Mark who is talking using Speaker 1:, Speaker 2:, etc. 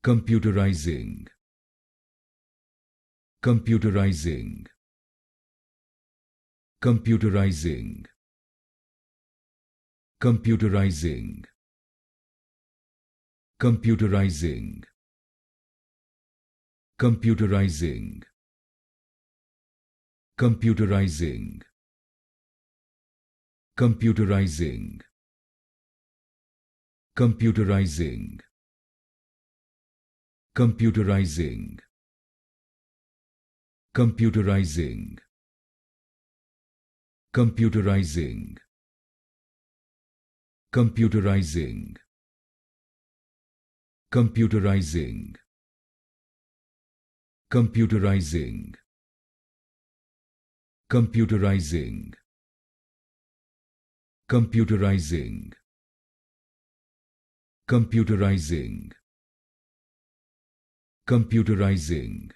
Speaker 1: Computerizing. Computerizing. Computerizing. Computerizing. Computerizing. Computerizing. Computerizing. Computerizing. Computerizing. Computerizing. Computerizing. Computerizing. Computerizing. Computerizing. Computerizing. Computerizing. Computerizing. Computerizing. Computerizing.